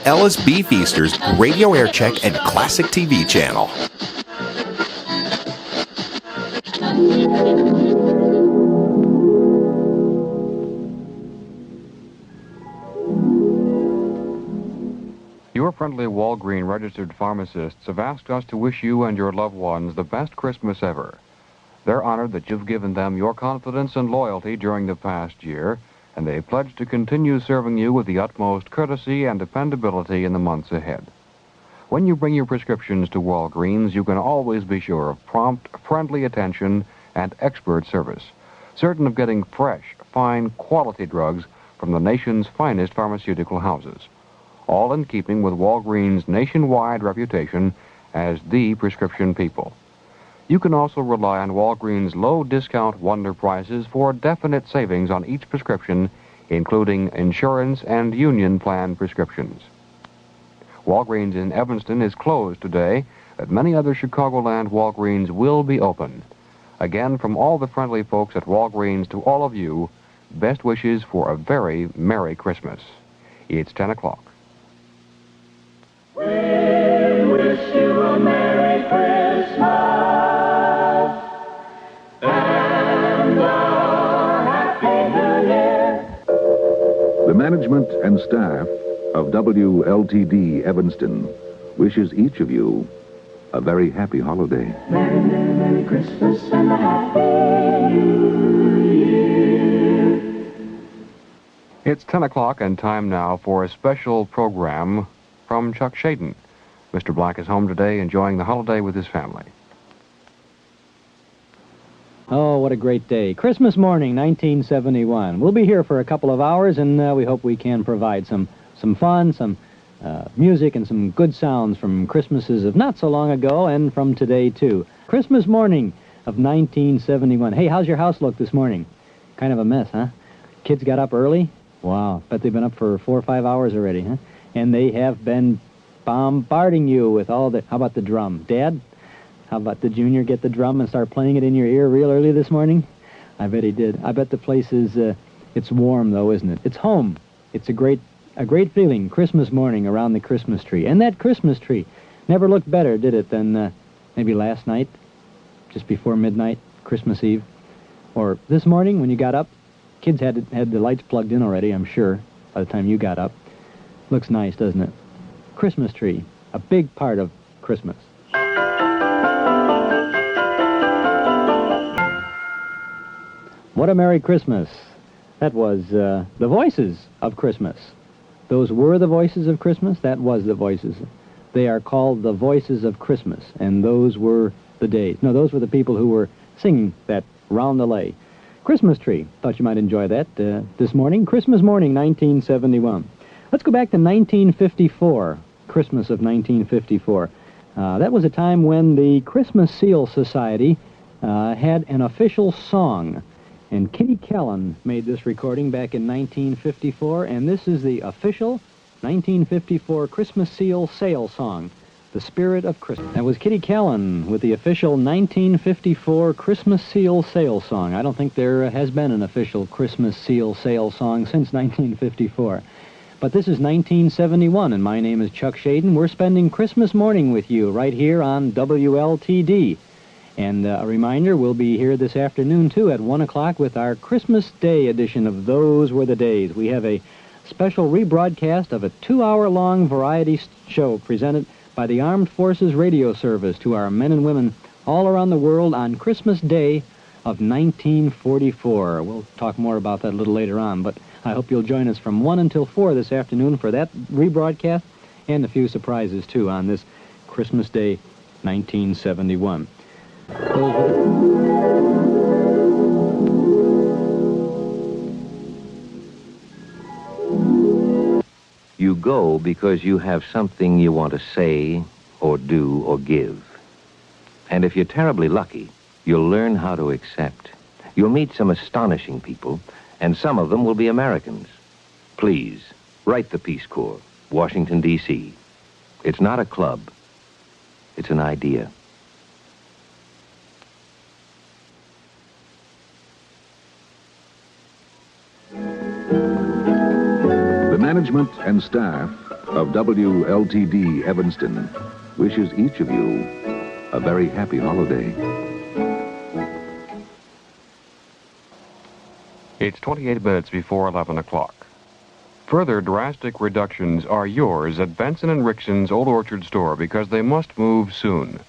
Ellis Beef Easter's Radio Aircheck and Classic TV channel. Your friendly Walgreen registered pharmacists have asked us to wish you and your loved ones the best Christmas ever. They're honored that you've given them your confidence and loyalty during the past year, and they pledge to continue serving you with the utmost courtesy and dependability in the months ahead. When you bring your prescriptions to Walgreens, you can always be sure of prompt, friendly attention and expert service, certain of getting fresh, fine, quality drugs from the nation's finest pharmaceutical houses, all in keeping with Walgreens' nationwide reputation as the prescription people. You can also rely on Walgreens' low-discount wonder prices for definite savings on each prescription, including insurance and union plan prescriptions. Walgreens in Evanston is closed today, but many other Chicagoland Walgreens will be open. Again, from all the friendly folks at Walgreens to all of you, best wishes for a very Merry Christmas. It's 10 o'clock. We wish you a Merry Christmas and a Happy New Year. The management and staff of WLTD Evanston wishes each of you a very happy holiday. Merry, Merry, Merry Christmas and a Happy New Year. It's 10 o'clock and time now for a special program from Chuck Shaden. Mr. Black is home today enjoying the holiday with his family. Oh, what a great day. Christmas morning, 1971. We'll be here for a couple of hours, and we hope we can provide some fun, some music, and some good sounds from Christmases of not so long ago and from today, too. Christmas morning of 1971. Hey, how's your house look this morning? Kind of a mess, huh? Kids got up early? Wow, bet they've been up for 4 or 5 hours already, huh? And they have been bombarding you with all the... How about the drum? Dad, how about the Junior get the drum and start playing it in your ear real early this morning? I bet he did. I bet the place is... it's warm, though, isn't it? It's home. It's a great feeling, Christmas morning around the Christmas tree. And that Christmas tree never looked better, did it, than maybe last night, just before midnight, Christmas Eve? Or this morning when you got up? Kids had the lights plugged in already, I'm sure, by the time you got up. Looks nice, doesn't it? Christmas tree, a big part of Christmas. What a Merry Christmas. That was the voices of Christmas. Those were the voices of Christmas. That was the voices. They are called the voices of Christmas, and those were the days. No, those were the people who were singing that roundelay. Christmas tree. Thought you might enjoy that this morning. Christmas morning, 1971. Let's go back to 1954, Christmas of 1954. That was a time when the Christmas Seal Society had an official song. And Kitty Callan made this recording back in 1954, and this is the official 1954 Christmas Seal Sale song, The Spirit of Christmas. That was Kitty Callan with the official 1954 Christmas Seal Sale song. I don't think there has been an official Christmas Seal Sale song since 1954. But this is 1971, and my name is Chuck Shaden. We're spending Christmas morning with you right here on WLTD. And a reminder, we'll be here this afternoon, too, at 1 o'clock with our Christmas Day edition of Those Were the Days. We have a special rebroadcast of a 2-hour-long variety show presented by the Armed Forces Radio Service to our men and women all around the world on Christmas Day of 1944. We'll talk more about that a little later on, but I hope you'll join us from 1 until 4 this afternoon for that rebroadcast and a few surprises, too, on this Christmas Day 1971. You go because you have something you want to say or do or give. And if you're terribly lucky, you'll learn how to accept. You'll meet some astonishing people, and some of them will be Americans. Please, write the Peace Corps, Washington, D.C. It's not a club. It's an idea. The management and staff of WLTD Evanston wishes each of you a very happy holiday. It's 28 minutes before 11 o'clock. Further drastic reductions are yours at Benson & Rickson's Old Orchard store because they must move soon.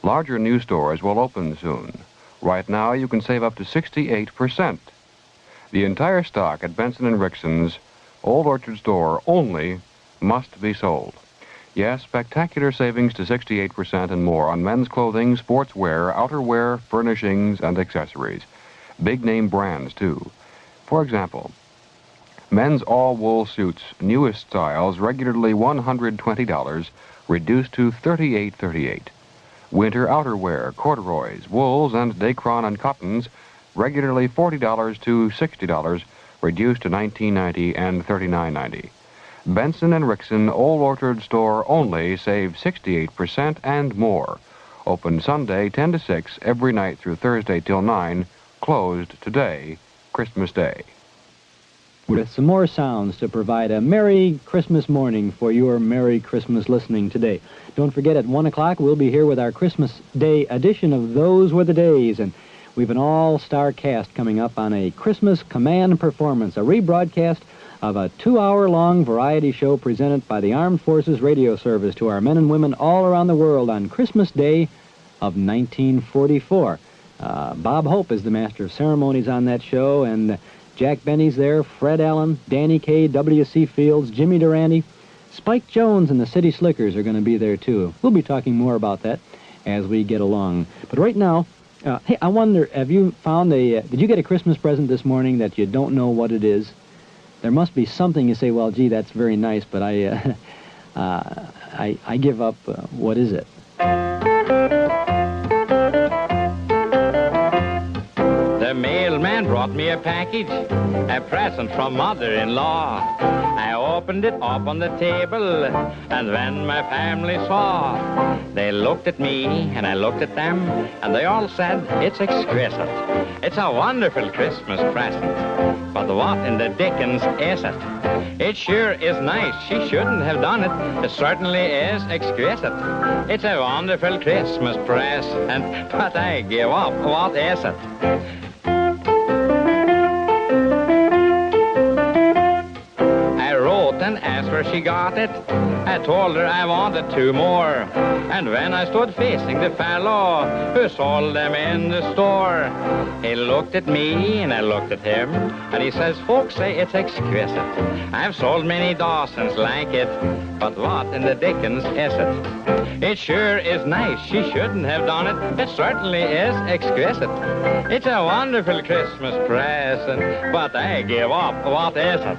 Larger new stores will open soon. Right now, you can save up to 68%. The entire stock at Benson & Rickson's Old Orchard store only must be sold. Yes, spectacular savings to 68% and more on men's clothing, sportswear, outerwear, furnishings, and accessories. Big-name brands, too. For example, men's all-wool suits, newest styles, regularly $120, reduced to $38.38. Winter outerwear, corduroys, wools, and Dacron and cottons, regularly $40 to $60, reduced to $19.90 and $39.90. Benson & Rickson Old Orchard store only saves 68% and more. Open Sunday 10 to 6 every night through Thursday till 9. Closed today, Christmas Day. With some more sounds to provide a Merry Christmas morning for your Merry Christmas listening today. Don't forget, at 1 o'clock, we'll be here with our Christmas Day edition of Those Were the Days, and we've an all-star cast coming up on a Christmas command performance, a rebroadcast of a 2-hour-long variety show presented by the Armed Forces Radio Service to our men and women all around the world on Christmas Day of 1944. Bob Hope is the master of ceremonies on that show, and Jack Benny's there, Fred Allen, Danny Kaye, W.C. Fields, Jimmy Durante, Spike Jones, and the City Slickers are going to be there, too. We'll be talking more about that as we get along. But right now, hey, I wonder, have you found did you get a Christmas present this morning that you don't know what it is? There must be something you say, well, gee, that's very nice, but I give up. What is it? The mailman brought me a package, a present from mother-in-law. I opened it up on the table, and when my family saw, they looked at me, and I looked at them, and they all said, it's exquisite. It's a wonderful Christmas present. But what in the dickens is it? It sure is nice. She shouldn't have done it. It certainly is exquisite. It's a wonderful Christmas present, but I give up. What is it? And asked where she got it. I told her I wanted 2 more. And when I stood facing the fellow who sold them in the store, he looked at me and I looked at him, and he says, folks say it's exquisite. I've sold many Dawsons like it, but what in the dickens is it? It sure is nice. She shouldn't have done it. It certainly is exquisite. It's a wonderful Christmas present, but I give up. What is it?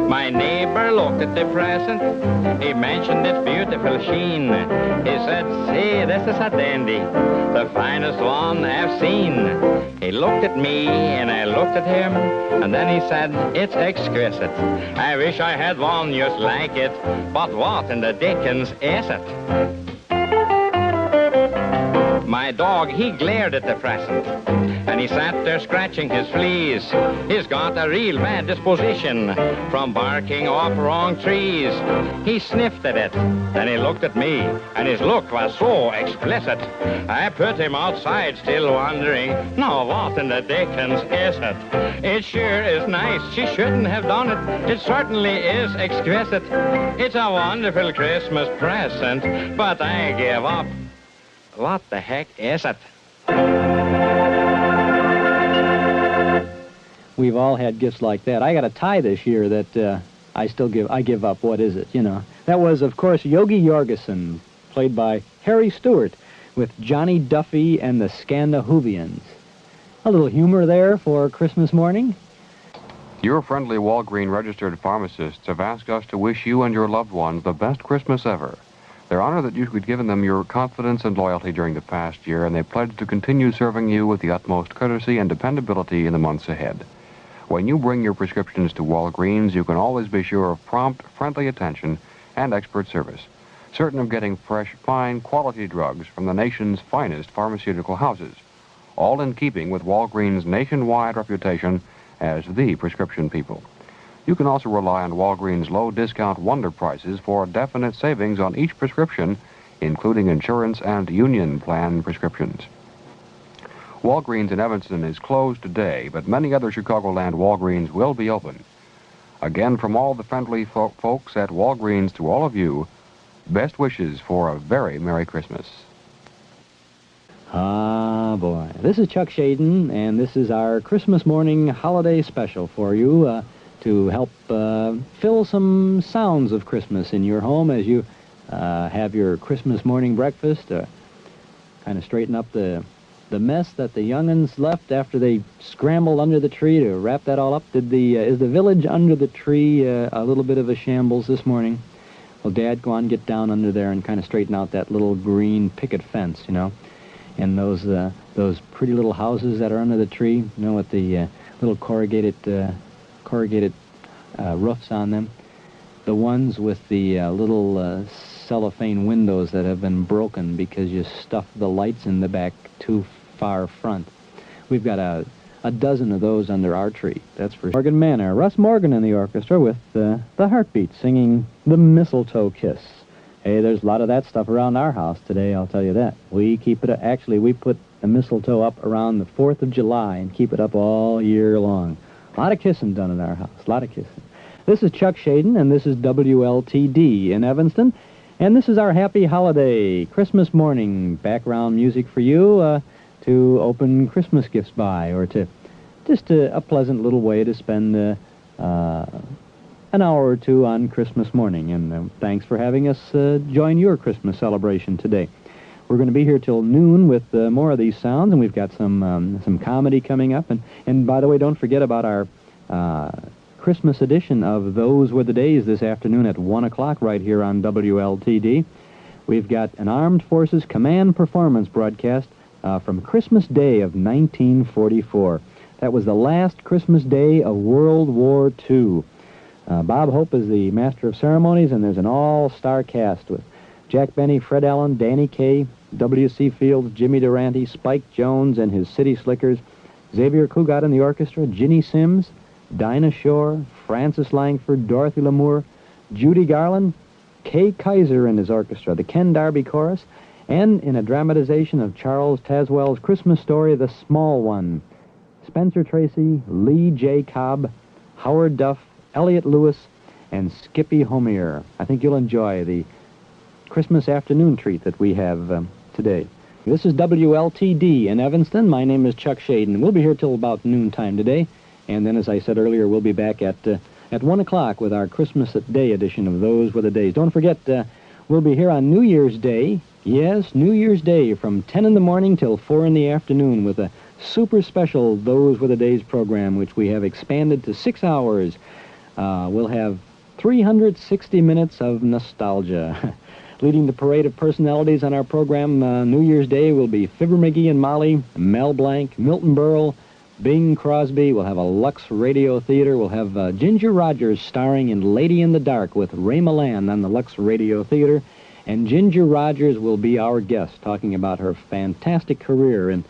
My neighbor looked at the present. He mentioned its beautiful sheen. He said, see, this is a dandy, the finest one I've seen. He looked at me and I looked at him, and then he said, it's exquisite. I wish I had one just like it, but what in the dickens is it? My dog, he glared at the present, and he sat there scratching his fleas. He's got a real bad disposition from barking off wrong trees. He sniffed at it, then he looked at me, and his look was so explicit. I put him outside, still wondering, now what in the dickens is it? It sure is nice. She shouldn't have done it. It certainly is exquisite. It's a wonderful Christmas present, but I give up. What the heck is it? We've all had gifts like that. I got a tie this year that I give up. What is it? You know. That was, of course, Yogi Jorgensen, played by Harry Stewart, with Johnny Duffy and the Scandahoovians. A little humor there for Christmas morning. Your friendly Walgreen registered pharmacists have asked us to wish you and your loved ones the best Christmas ever. They're honored that you've given them your confidence and loyalty during the past year, and they pledge to continue serving you with the utmost courtesy and dependability in the months ahead. When you bring your prescriptions to Walgreens, you can always be sure of prompt, friendly attention and expert service, certain of getting fresh, fine, quality drugs from the nation's finest pharmaceutical houses. all in keeping with Walgreens' nationwide reputation as the prescription people. You can also rely on Walgreens' low-discount wonder prices for definite savings on each prescription, including insurance and union plan prescriptions. Walgreens in Evanston is closed today, but many other Chicagoland Walgreens will be open. Again, from all the friendly folks at Walgreens to all of you, best wishes for a very Merry Christmas. Ah, boy. This is Chuck Shaden, and this is our Christmas morning holiday special for you to help fill some sounds of Christmas in your home as you have your Christmas morning breakfast, kind of straighten up the mess that the young'uns left after they scrambled under the tree to wrap that all up. Is the village under the tree a little bit of a shambles this morning? Well, Dad, go on, get down under there and kind of straighten out that little green picket fence, you know, and those pretty little houses that are under the tree, you know, with the little corrugated roofs on them. The ones with the little cellophane windows that have been broken because you stuffed the lights in the back too far front. We've got a dozen of those under our tree, that's for Morgan Manor. Russ Morgan in the orchestra with the Heartbeats singing The Mistletoe Kiss. Hey, there's a lot of that stuff around our house today, I'll tell you that. We keep it, actually, we put the mistletoe up around the 4th of July and keep it up all year long. A lot of kissing done in our house, a lot of kissing. This is Chuck Shaden, and this is WLTD in Evanston, and this is our happy holiday Christmas morning background music for you to open Christmas gifts by, or to just a pleasant little way to spend an hour or two on Christmas morning. And thanks for having us join your Christmas celebration today. We're going to be here till noon with more of these sounds, and we've got some comedy coming up. And by the way, don't forget about our Christmas edition of Those Were the Days this afternoon at 1 o'clock right here on WLTD. We've got an Armed Forces Command Performance broadcast from Christmas Day of 1944. That was the last Christmas Day of World War II. Bob Hope is the Master of Ceremonies, and there's an all-star cast with Jack Benny, Fred Allen, Danny Kaye, W.C. Fields, Jimmy Durante, Spike Jones and his City Slickers, Xavier Cugat in the orchestra, Ginny Sims, Dinah Shore, Francis Langford, Dorothy Lamour, Judy Garland, Kay Kaiser and his orchestra, the Ken Darby Chorus, and in a dramatization of Charles Tazewell's Christmas story, The Small One, Spencer Tracy, Lee J. Cobb, Howard Duff, Elliot Lewis, and Skippy Homier. I think you'll enjoy the Christmas afternoon treat that we have today. This is WLTD in Evanston. My name is Chuck Shaden. We'll be here till about noontime today, and then, as I said earlier, we'll be back at 1 o'clock with our Christmas Day edition of Those Were the Days. Don't forget, we'll be here on New Year's Day. Yes, New Year's Day from 10 in the morning till 4 in the afternoon with a super special Those Were the Days program, which we have expanded to 6 hours. We'll have 360 minutes of nostalgia. Leading the parade of personalities on our program New Year's Day will be Fibber McGee and Molly, Mel Blanc, Milton Berle, Bing Crosby. We'll have a Lux Radio Theater. We'll have Ginger Rogers starring in Lady in the Dark with Ray Milland on the Lux Radio Theater. And Ginger Rogers will be our guest, talking about her fantastic career in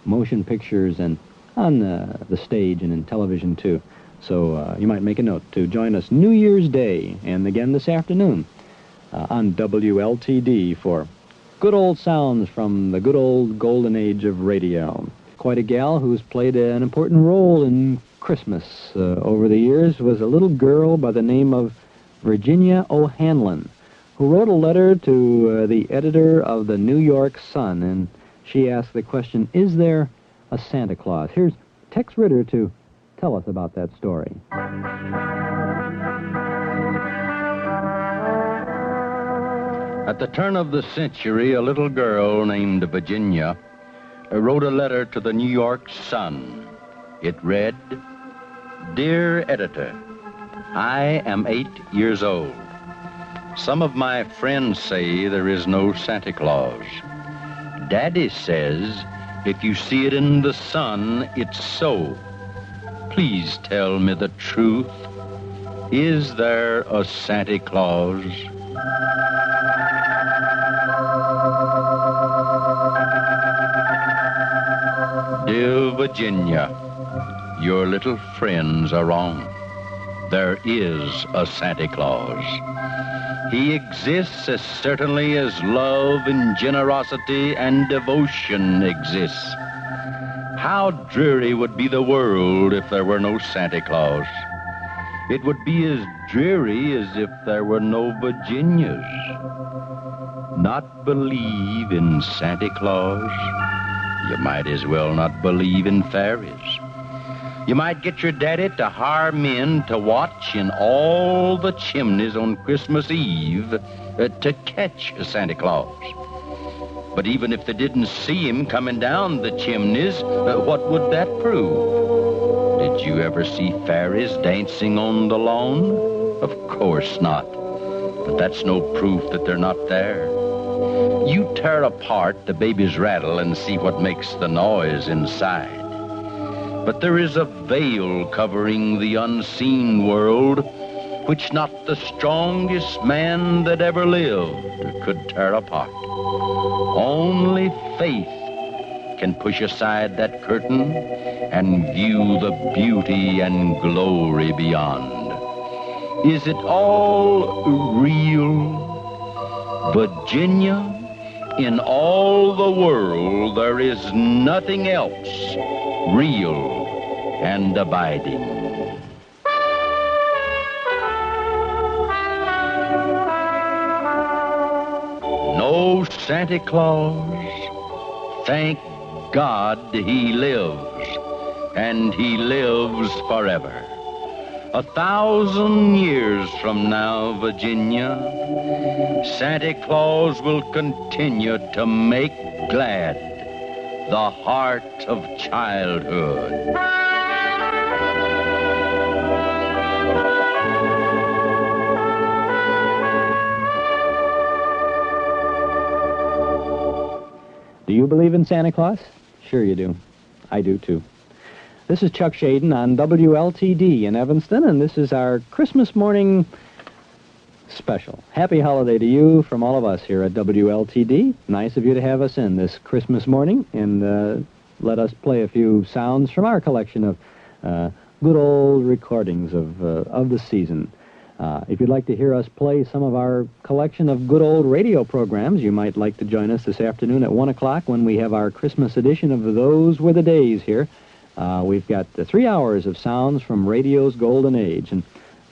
motion pictures and on the stage and in television, too. So you might make a note to join us New Year's Day, and again this afternoon on WLTD for good old sounds from the good old golden age of radio. Quite a gal who's played an important role in Christmas over the years was a little girl by the name of Virginia O'Hanlon, who wrote a letter to the editor of the New York Sun, and she asked the question, is there a Santa Claus? Here's Tex Ritter to tell us about that story. At the turn of the century, a little girl named Virginia wrote a letter to the New York Sun. It read, "Dear Editor, I am 8 years old. Some of my friends say there is no Santa Claus. Daddy says if you see it in the sun, it's so. Please tell me the truth. Is there a Santa Claus?" Virginia, your little friends are wrong. There is a Santa Claus. He exists as certainly as love and generosity and devotion exists. How dreary would be the world if there were no Santa Claus. It would be as dreary as if there were no Virginias. Not believe in Santa Claus? You might as well not believe in fairies. You might get your daddy to hire men to watch in all the chimneys on Christmas Eve to catch Santa Claus. But even if they didn't see him coming down the chimneys, what would that prove? Did you ever see fairies dancing on the lawn? Of course not. But that's no proof that they're not there. You tear apart the baby's rattle and see what makes the noise inside. But there is a veil covering the unseen world which not the strongest man that ever lived could tear apart. Only faith can push aside that curtain and view the beauty and glory beyond. Is it all real? Virginia, in all the world there is nothing else real and abiding. No Santa Claus, thank God he lives, and he lives forever. 1,000 years from now, Virginia, Santa Claus will continue to make glad the heart of childhood. Do you believe in Santa Claus? Sure you do. I do too. This is Chuck Shaden on WLTD in Evanston, and this is our Christmas morning special. Happy holiday to you from all of us here at WLTD. Nice of you to have us in this Christmas morning and let us play a few sounds from our collection of good old recordings of the season. If you'd like to hear us play some of our collection of good old radio programs, you might like to join us this afternoon at 1 o'clock when we have our Christmas edition of Those Were the Days here. We've got 3 hours of sounds from radio's golden age, and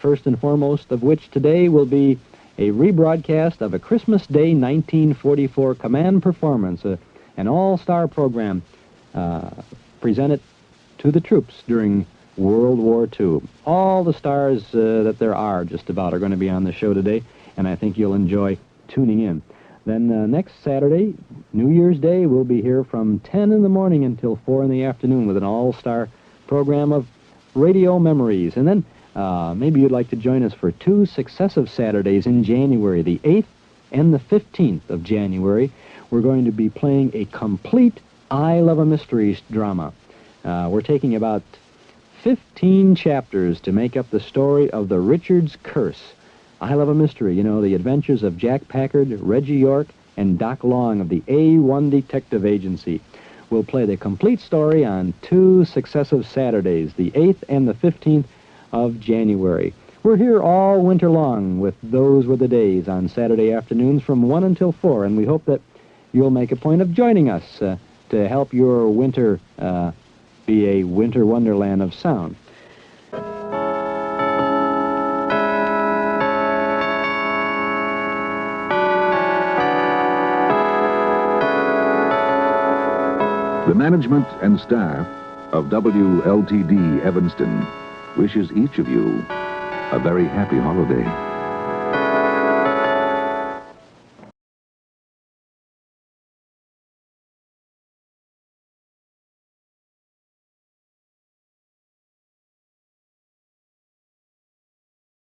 first and foremost of which today will be a rebroadcast of a Christmas Day 1944 command performance, an all-star program presented to the troops during World War II. All the stars that there are just about are going to be on the show today, and I think you'll enjoy tuning in. Then next Saturday, New Year's Day, we'll be here from 10 in the morning until 4 in the afternoon with an all-star program of radio memories. And then maybe you'd like to join us for 2 successive Saturdays in January, the 8th and the 15th of January. We're going to be playing a complete I Love a Mystery drama. We're taking about 15 chapters to make up the story of the Richards Curse. I Love a Mystery, you know, the adventures of Jack Packard, Reggie York, and Doc Long of the A1 Detective Agency. We'll play the complete story on 2 successive Saturdays, the 8th and the 15th of January. We're here all winter long with Those Were the Days on Saturday afternoons from 1 until 4, and we hope that you'll make a point of joining us to help your winter be a winter wonderland of sound. The management and staff of WLTD Evanston wishes each of you a very happy holiday.